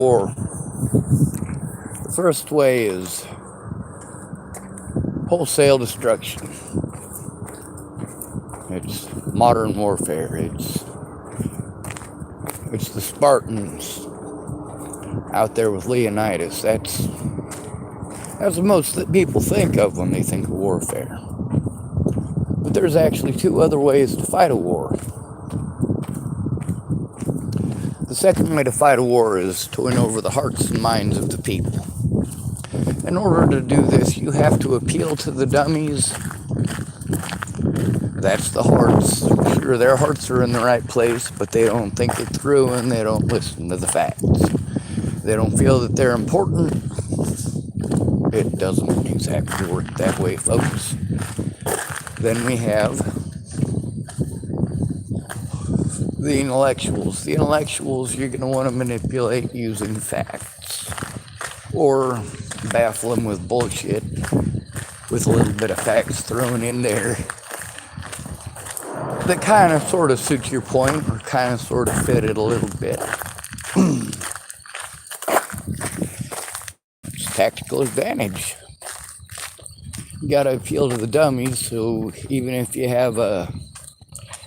war. The first way is wholesale destruction. It's modern warfare. It's the Spartans out there with Leonidas. That's the most that people think of when they think of warfare. But there's actually two other ways to fight a war. The second way to fight a war is to win over the hearts and minds of the people. In order to do this, you have to appeal to the dummies. That's the hearts. Sure, their hearts are in the right place, but they don't think it through and they don't listen to the facts. They don't feel that they're important. It doesn't exactly work that way, folks. Then we have the intellectuals. The intellectuals you're going to want to manipulate using facts. Or baffle them with bullshit with a little bit of facts thrown in there that kind of sort of suits your point or kind of sort of fit it a little bit. It's tactical advantage. You got to appeal to the dummies, so even if you have a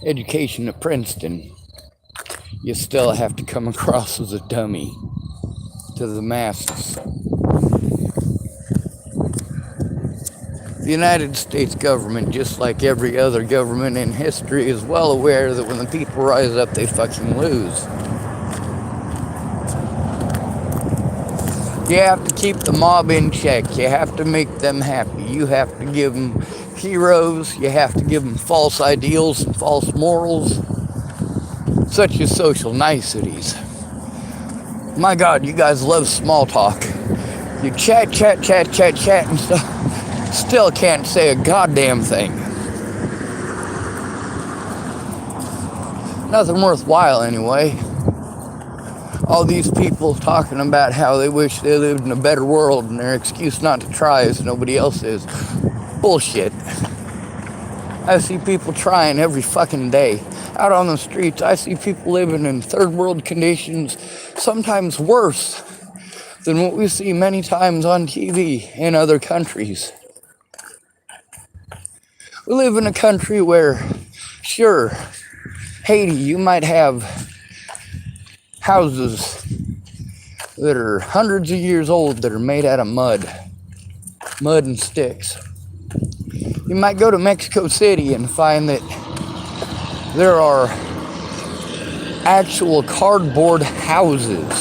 education at Princeton, you still have to come across as a dummy to the masses. The United States government, just like every other government in history, is well aware that when the people rise up, they fucking lose. You have to keep the mob in check. You have to make them happy. You have to give them heroes. You have to give them false ideals and false morals, such as social niceties. My God, you guys love small talk. You chat, and stuff. Still can't say a goddamn thing. Nothing worthwhile anyway. All these people talking about how they wish they lived in a better world and their excuse not to try is nobody else is. Bullshit. I see people trying every fucking day. Out on the streets, I see people living in third world conditions, sometimes worse than what we see many times on TV in other countries. We live in a country where, sure, Haiti, you might have houses that are hundreds of years old that are made out of mud and sticks. You might go to Mexico City and find that there are actual cardboard houses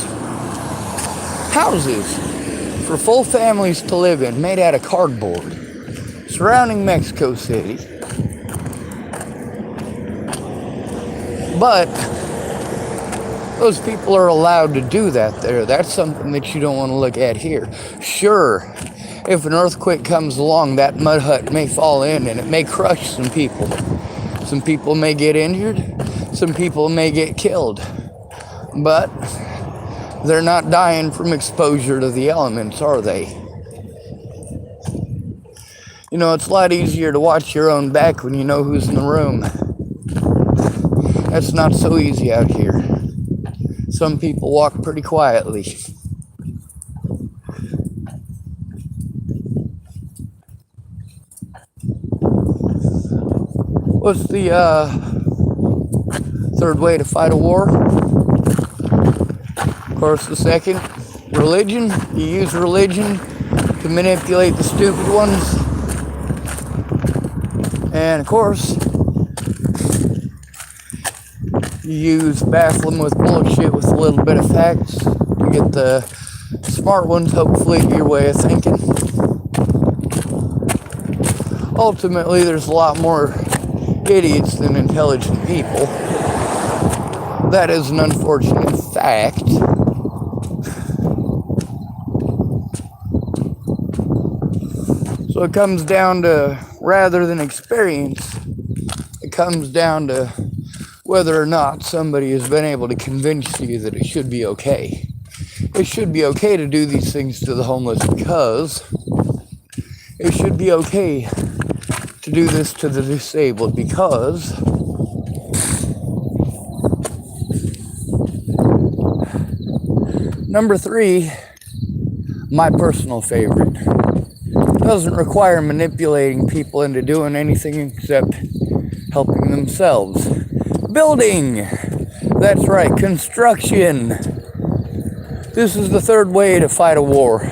for full families to live in, made out of cardboard, surrounding Mexico City. But those people are allowed to do that there. That's something that you don't want to look at here. Sure, if an earthquake comes along, that mud hut may fall in and it may crush some people. Some people may get injured. Some people may get killed. But they're not dying from exposure to the elements, are they? You know, it's a lot easier to watch your own back when you know who's in the room. That's not so easy out here. Some people walk pretty quietly. What's the third way to fight a war? Of course, the second, religion. You use religion to manipulate the stupid ones. And of course, you use baffle them with bullshit with a little bit of facts to get the smart ones, hopefully, your way of thinking. Ultimately, there's a lot more idiots than intelligent people. That is an unfortunate fact. So it comes down to, rather than experience, it comes down to whether or not somebody has been able to convince you that it should be okay. It should be okay to do these things to the homeless because it should be okay to do this to the disabled because Number 3, my personal favorite. Doesn't require manipulating people into doing anything except helping themselves. Building! That's right, construction. This is the third way to fight a war.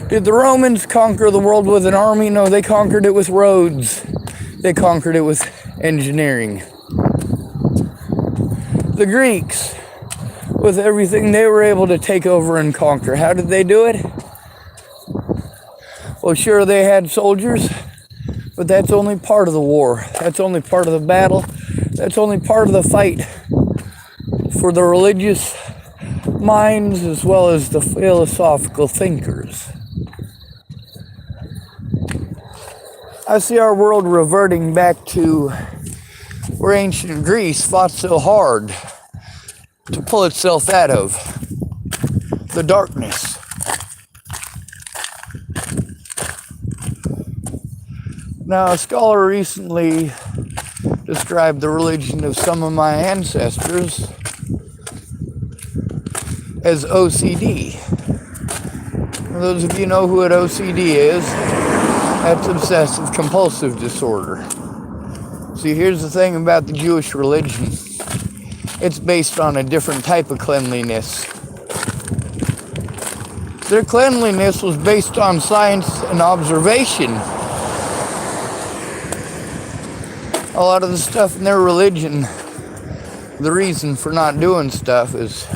Did the Romans conquer the world with an army? No, they conquered it with roads. They conquered it with engineering. The Greeks, with everything they were able to take over and conquer. How did they do it? Well, sure, they had soldiers, but that's only part of the war. That's only part of the battle. That's only part of the fight for the religious minds as well as the philosophical thinkers. I see our world reverting back to where ancient Greece fought so hard to pull itself out of the darkness. Now, a scholar recently described the religion of some of my ancestors as OCD. For those of you know who an OCD is, that's obsessive compulsive disorder. See, here's the thing about the Jewish religion. It's based on a different type of cleanliness. Their cleanliness was based on science and observation. A lot of the stuff in their religion, the reason for not doing stuff is,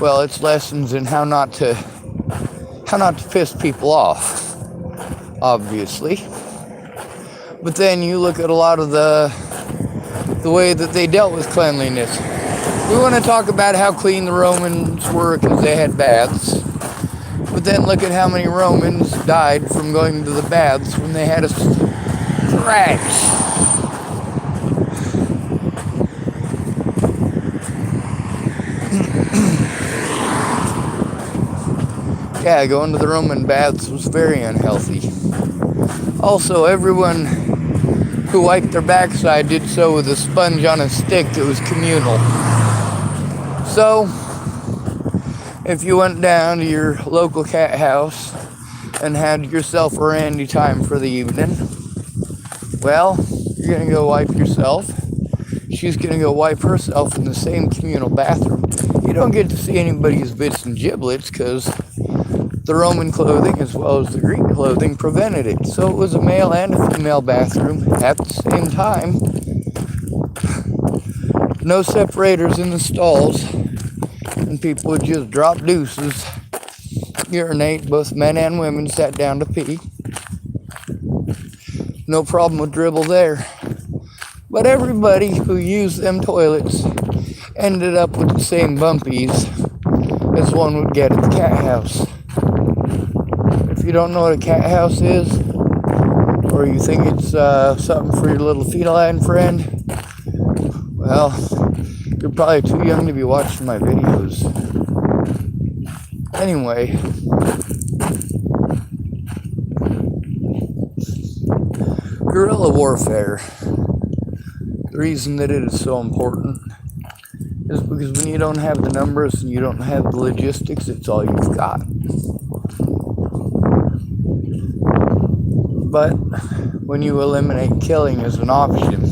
well, it's lessons in how not to piss people off, obviously. But then you look at a lot of the way that they dealt with cleanliness. We want to talk about how clean the Romans were because they had baths. But then look at how many Romans died from going to the baths when they had a crash. Yeah, going to the Roman baths was very unhealthy. Also, everyone who wiped their backside did so with a sponge on a stick that was communal. So, if you went down to your local cat house and had yourself a randy time for the evening, well, you're going to go wipe yourself. She's going to go wipe herself in the same communal bathroom. You don't get to see anybody's bits and giblets because the Roman clothing as well as the Greek clothing prevented it. So it was a male and a female bathroom at the same time. No separators in the stalls. And people would just drop deuces, urinate, both men and women sat down to pee. No problem with dribble there. But everybody who used them toilets ended up with the same bumpies as one would get at the cat house. If you don't know what a cat house is, or you think it's something for your little feline friend, well, you're probably too young to be watching my videos. Anyway, guerrilla warfare. The reason that it is so important is because when you don't have the numbers and you don't have the logistics, it's all you've got. But when you eliminate killing as an option,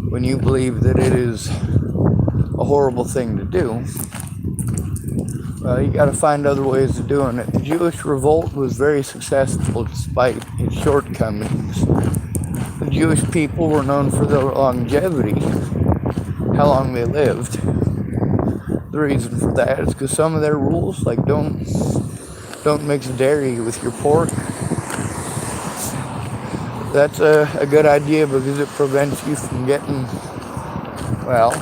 when you believe that it is a horrible thing to do, well, you got to find other ways of doing it. The Jewish revolt was very successful despite its shortcomings. The Jewish people were known for their longevity, how long they lived. The reason for that is because some of their rules, like don't mix dairy with your pork. That's a good idea because it prevents you from getting, well,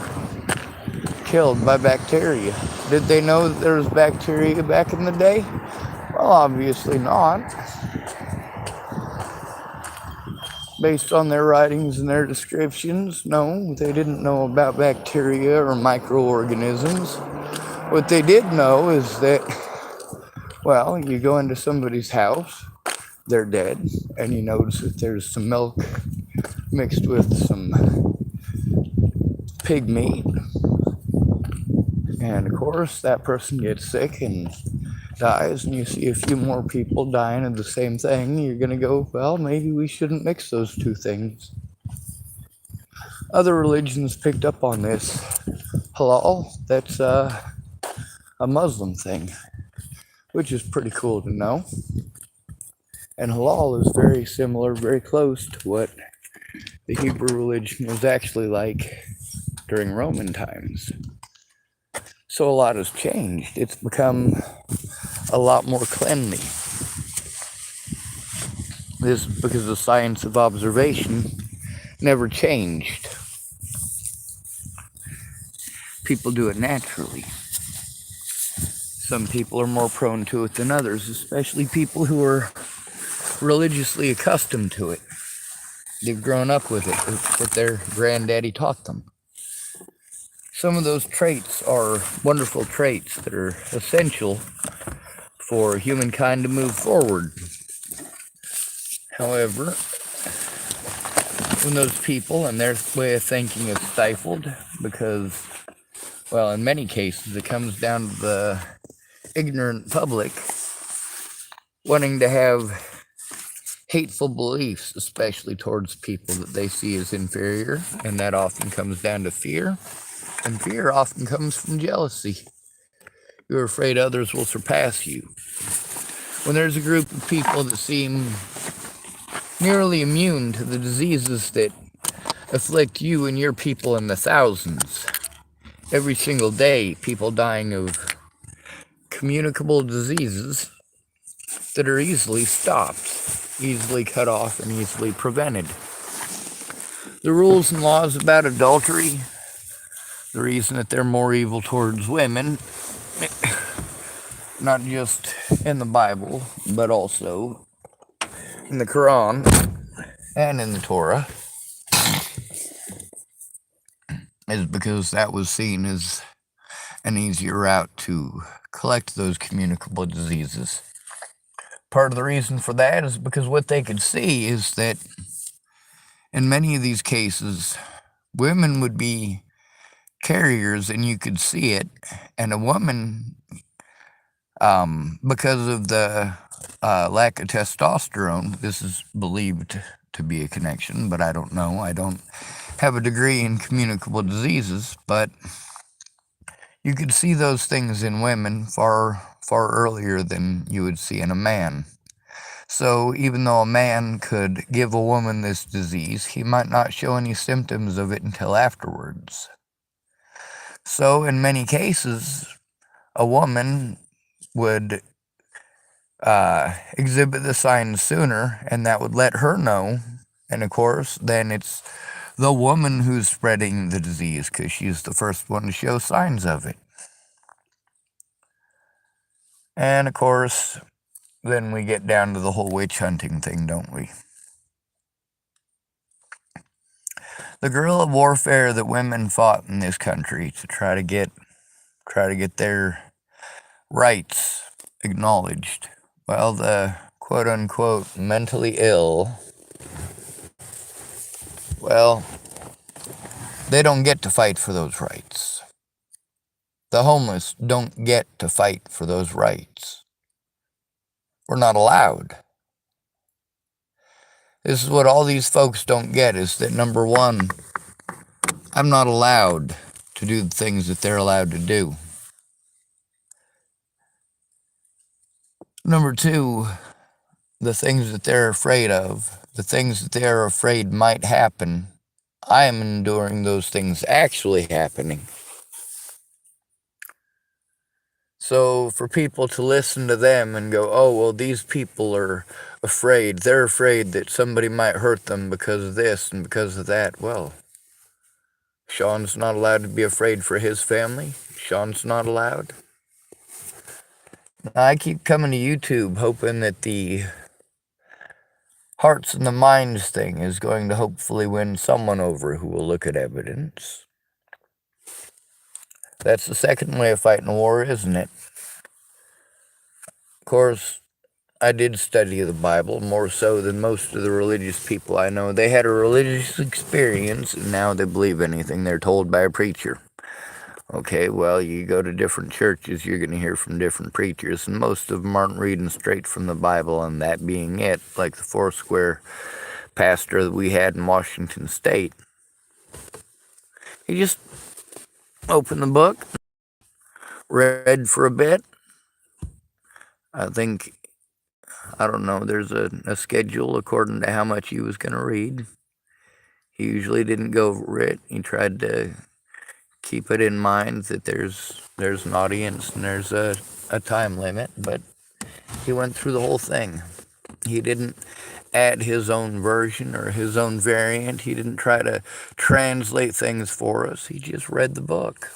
killed by bacteria. Did they know that there was bacteria back in the day? Well, obviously not. Based on their writings and their descriptions, no, they didn't know about bacteria or microorganisms. What they did know is that, well, you go into somebody's house, they're dead, and you notice that there's some milk mixed with some pig meat, And of course, that person gets sick and dies, and you see a few more people dying of the same thing. You're going to go, well, maybe we shouldn't mix those two things. Other religions picked up on this. Halal, that's a Muslim thing, which is pretty cool to know. And halal is very similar, very close to what the Hebrew religion was actually like during Roman times. So a lot has changed. It's become a lot more cleanly. This is because the science of observation never changed. People do it naturally. Some people are more prone to it than others, especially people who are religiously accustomed to it. They've grown up with it. It's what their granddaddy taught them. Some of those traits are wonderful traits that are essential for humankind to move forward. However, when those people and their way of thinking is stifled because, well, in many cases it comes down to the ignorant public wanting to have hateful beliefs, especially towards people that they see as inferior, and that often comes down to fear. And fear often comes from jealousy. You're afraid others will surpass you. When there's a group of people that seem nearly immune to the diseases that afflict you and your people in the thousands, every single day, people dying of communicable diseases that are easily stopped, easily cut off, and easily prevented. The rules and laws about adultery, the reason that they're more evil towards women, not just in the Bible, but also in the Quran and in the Torah, is because that was seen as an easier route to collect those communicable diseases. Part of the reason for that is because what they could see is that in many of these cases, women would be carriers and you could see it, and a woman, because of the lack of testosterone, this is believed to be a connection, but I don't know. I don't have a degree in communicable diseases, but you could see those things in women far earlier than you would see in a man. So even though a man could give a woman this disease, he might not show any symptoms of it until afterwards. So in many cases, a woman would exhibit the signs sooner, and that would let her know. And of course, then it's the woman who's spreading the disease because she's the first one to show signs of it. And of course, then we get down to the whole witch hunting thing, don't we? The guerrilla warfare that women fought in this country to try to get their rights acknowledged. Well, the quote-unquote mentally ill, well, they don't get to fight for those rights. The homeless don't get to fight for those rights. We're not allowed. This is what all these folks don't get, is that number one, I'm not allowed to do the things that they're allowed to do. Number two, the things that they're afraid of, the things that they're afraid might happen, I am enduring those things actually happening. So for people to listen to them and go, oh, well, these people are afraid. They're afraid that somebody might hurt them because of this and because of that. Well, Sean's not allowed to be afraid for his family. Sean's not allowed. I keep coming to YouTube hoping that the hearts and the minds thing is going to hopefully win someone over who will look at evidence. That's the second way of fighting a war, isn't it? Of course, I did study the Bible, more so than most of the religious people I know. They had a religious experience, and now they believe anything they're told by a preacher. Okay, well, you go to different churches, you're going to hear from different preachers, and most of them aren't reading straight from the Bible, and that being it, like the Foursquare pastor that we had in Washington State. He just opened the book, read for a bit. I think, I don't know, there's a schedule according to how much he was going to read. He usually didn't go over it. He tried to keep it in mind that there's an audience and there's a time limit, but he went through the whole thing. He didn't add his own version or his own variant. He didn't try to translate things for us. He just read the book.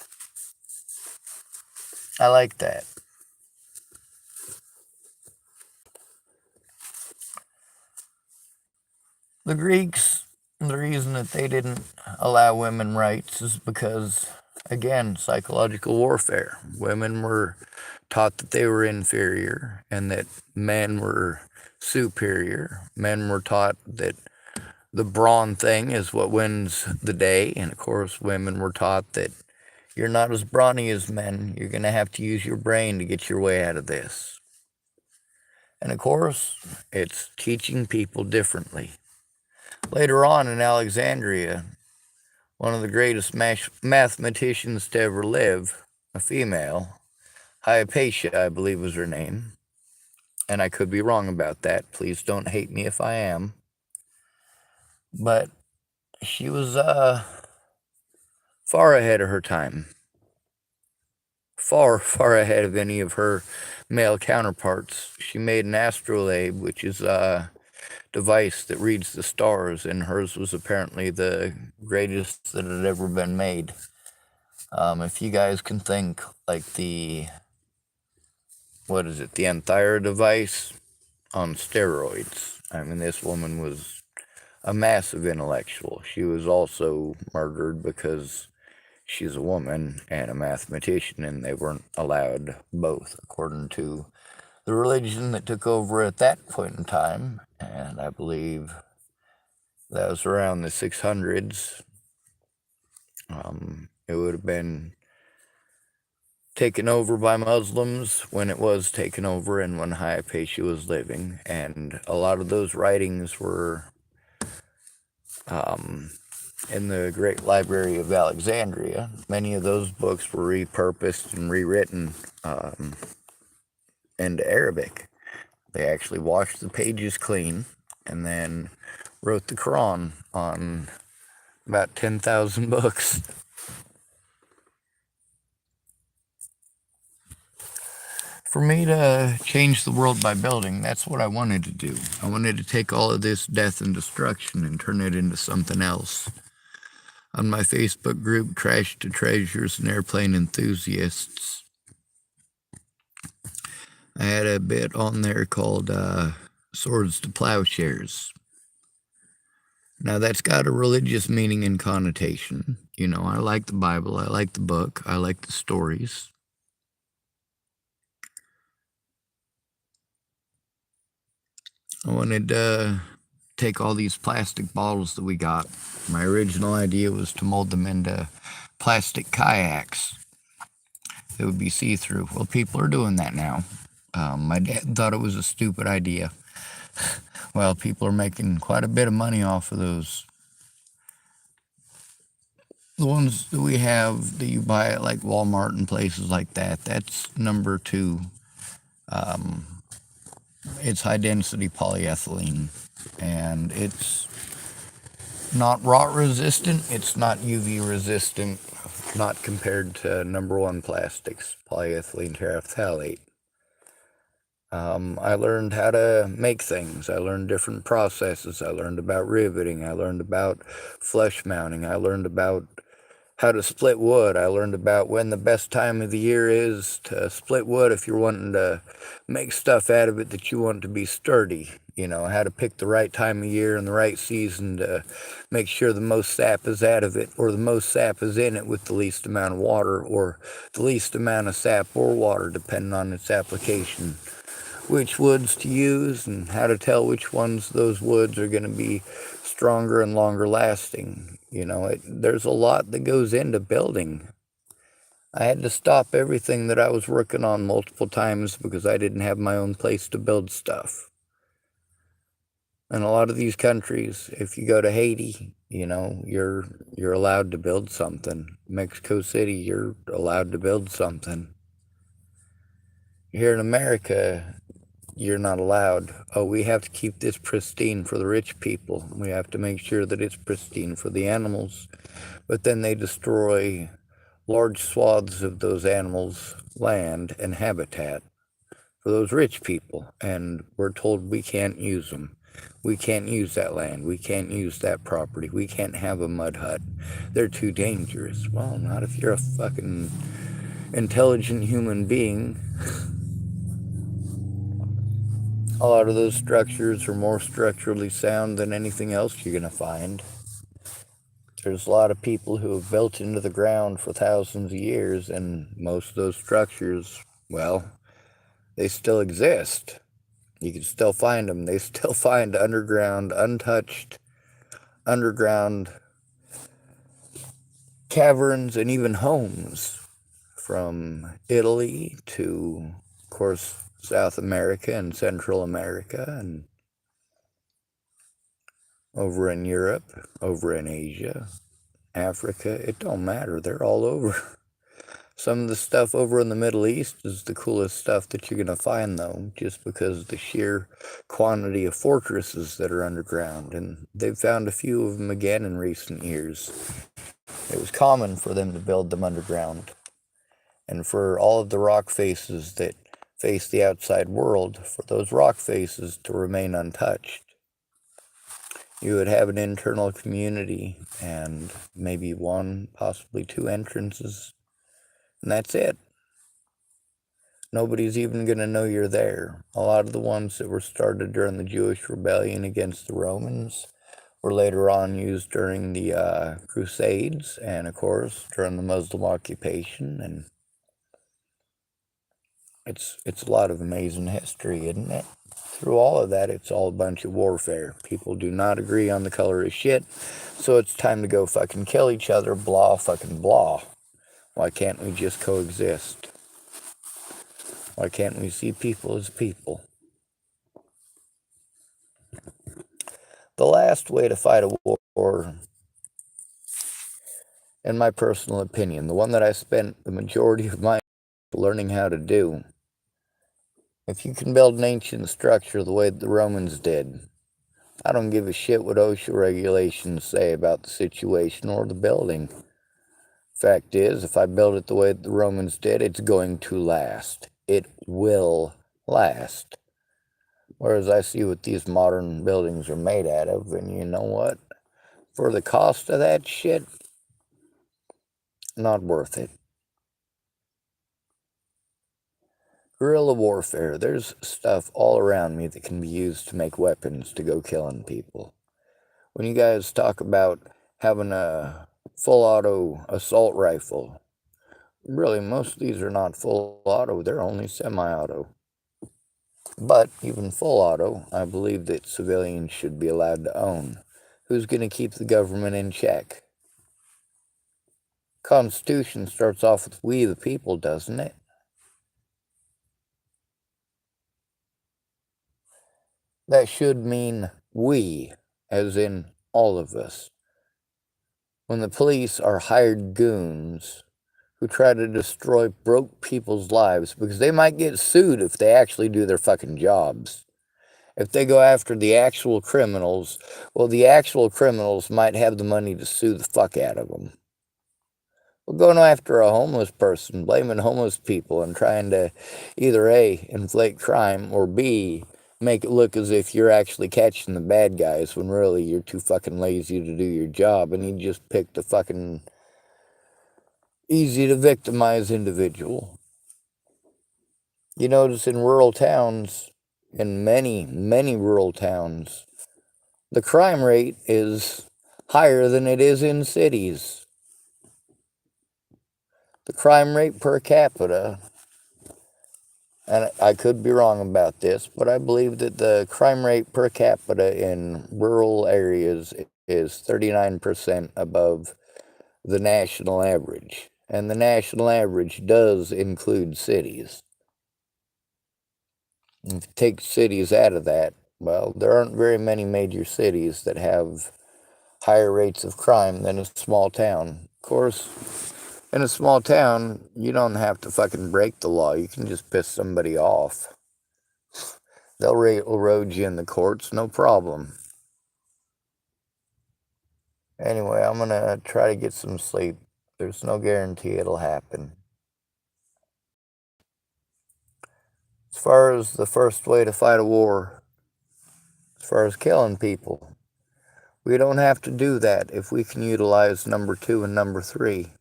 I like that. The Greeks, the reason that they didn't allow women rights is because, again, psychological warfare. Women were taught that they were inferior and that men were superior. Men were taught that the brawn thing is what wins the day. And of course, women were taught that you're not as brawny as men. You're going to have to use your brain to get your way out of this. And of course, it's teaching people differently. Later on in Alexandria, one of the greatest mathematicians to ever live, a female, Hypatia, I believe was her name, and I could be wrong about that. Please don't hate me if I am. But she was far ahead of her time. Far, far ahead of any of her male counterparts. She made an astrolabe, which is a device that reads the stars, and hers was apparently the greatest that had ever been made. If you guys can think like the Anthira device on steroids. I mean, this woman was a massive intellectual. She was also murdered because she's a woman and a mathematician, and they weren't allowed both, according to the religion that took over at that point in time. And I believe that was around the 600s. It would have been taken over by Muslims when it was taken over and when Hypatia was living. And a lot of those writings were in the Great Library of Alexandria. Many of those books were repurposed and rewritten into Arabic. They actually washed the pages clean and then wrote the Quran on about 10,000 books. For me to change the world by building, that's what I wanted to do. I wanted to take all of this death and destruction and turn it into something else. On my Facebook group, Trash to Treasures and Airplane Enthusiasts, I had a bit on there called Swords to Plowshares. Now, that's got a religious meaning and connotation. You know, I like the Bible, I like the book, I like the stories. I wanted to take all these plastic bottles that we got. My original idea was to mold them into plastic kayaks that would be see-through. Well, people are doing that now. My dad thought it was a stupid idea. Well, people are making quite a bit of money off of those. The ones that we have that you buy at like Walmart and places like that, that's number 2. It's high-density polyethylene, and it's not rot resistant, it's not UV resistant, not compared to number 1 plastics, polyethylene terephthalate. I learned how to make things. I learned different processes. I learned about riveting. I learned about flush mounting. I learned about how to split wood. I learned about when the best time of the year is to split wood if you're wanting to make stuff out of it that you want to be sturdy. You know, how to pick the right time of year and the right season to make sure the most sap is out of it, or the most sap is in it with the least amount of water, or the least amount of sap or water, depending on its application. Which woods to use and how to tell which ones those woods are going to be stronger and longer lasting. You know, there's a lot that goes into building. I had to stop everything that I was working on multiple times because I didn't have my own place to build stuff. In a lot of these countries, if you go to Haiti, you're allowed to build something. Mexico City, you're allowed to build something. Here in America, you're not allowed. Oh, we have to keep this pristine for the rich people. We have to make sure that it's pristine for the animals. But then they destroy large swaths of those animals' land and habitat for those rich people. And we're told we can't use them. We can't use that land. We can't use that property. We can't have a mud hut. They're too dangerous. Well, not if you're a fucking intelligent human being. A lot of those structures are more structurally sound than anything else you're going to find. There's a lot of people who have built into the ground for thousands of years, and most of those structures, well, they still exist. You can still find them. They still find underground, untouched, underground caverns and even homes from Italy to, of course, South America and Central America and over in Europe, over in Asia, Africa. It don't matter. They're all over. Some of the stuff over in the Middle East is the coolest stuff that you're going to find, though, just because of the sheer quantity of fortresses that are underground. And they've found a few of them again in recent years. It was common for them to build them underground. And for all of the rock faces that face the outside world, for those rock faces to remain untouched, you would have an internal community and maybe one, possibly two entrances, and that's it. Nobody's even going to know you're there. A lot of the ones that were started during the Jewish rebellion against the Romans were later on used during the Crusades and, of course, during the Muslim occupation. And it's a lot of amazing history, isn't it? Through all of that, it's all a bunch of warfare. People do not agree on the color of shit, so it's time to go fucking kill each other, blah fucking blah. Why can't we just coexist? Why can't we see people as people? The last way to fight a war, in my personal opinion, the one that I spent the majority of my life learning how to do, if you can build an ancient structure the way the Romans did, I don't give a shit what OSHA regulations say about the situation or the building. Fact is, if I build it the way the Romans did, it's going to last. It will last. Whereas I see what these modern buildings are made out of, and you know what? For the cost of that shit, not worth it. Guerrilla warfare. There's stuff all around me that can be used to make weapons to go killing people. When you guys talk about having a full auto assault rifle, really, most of these are not full auto, they're only semi-auto. But even full auto, I believe that civilians should be allowed to own. Who's going to keep the government in check? Constitution starts off with we the people, doesn't it? That should mean we, as in all of us. When the police are hired goons who try to destroy broke people's lives because they might get sued if they actually do their fucking jobs. If they go after the actual criminals, well, the actual criminals might have the money to sue the fuck out of them. Well, going after a homeless person, blaming homeless people and trying to either A, inflate crime, or B, make it look as if you're actually catching the bad guys when really you're too fucking lazy to do your job and you just picked a fucking easy to victimize individual. You notice in rural towns, in many, many rural towns, the crime rate is higher than it is in cities. The crime rate per capita, and I could be wrong about this, but I believe that the crime rate per capita in rural areas is 39% above the national average. And the national average does include cities. If you take cities out of that, well, there aren't very many major cities that have higher rates of crime than a small town. Of course, in a small town, you don't have to fucking break the law. You can just piss somebody off. They'll railroad you in the courts, no problem. Anyway, I'm gonna try to get some sleep. There's no guarantee it'll happen. As far as the first way to fight a war, as far as killing people, we don't have to do that if we can utilize number 2 and number 3.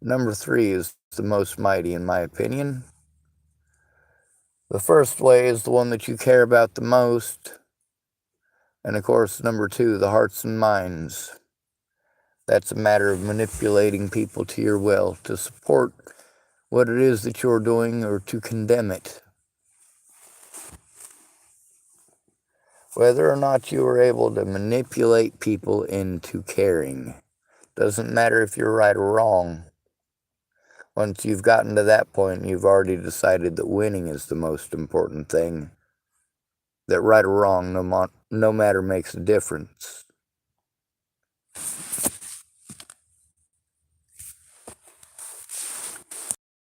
Number 3 is the most mighty, in my opinion. The first way is the one that you care about the most. And of course, number 2, the hearts and minds. That's a matter of manipulating people to your will, to support what it is that you're doing or to condemn it. Whether or not you are able to manipulate people into caring, doesn't matter if you're right or wrong. Once you've gotten to that point, you've already decided that winning is the most important thing. That right or wrong, no matter makes a difference.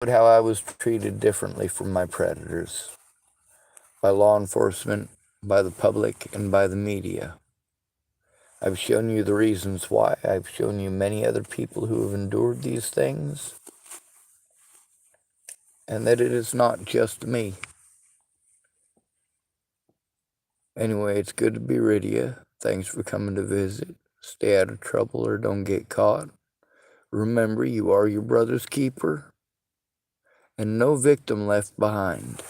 How I was treated differently from my predators. By law enforcement, by the public, and by the media. I've shown you the reasons why. I've shown you many other people who have endured these things. And that it is not just me. Anyway, it's good to be rid of you. Thanks for coming to visit. Stay out of trouble or don't get caught. Remember, you are your brother's keeper. And no victim left behind.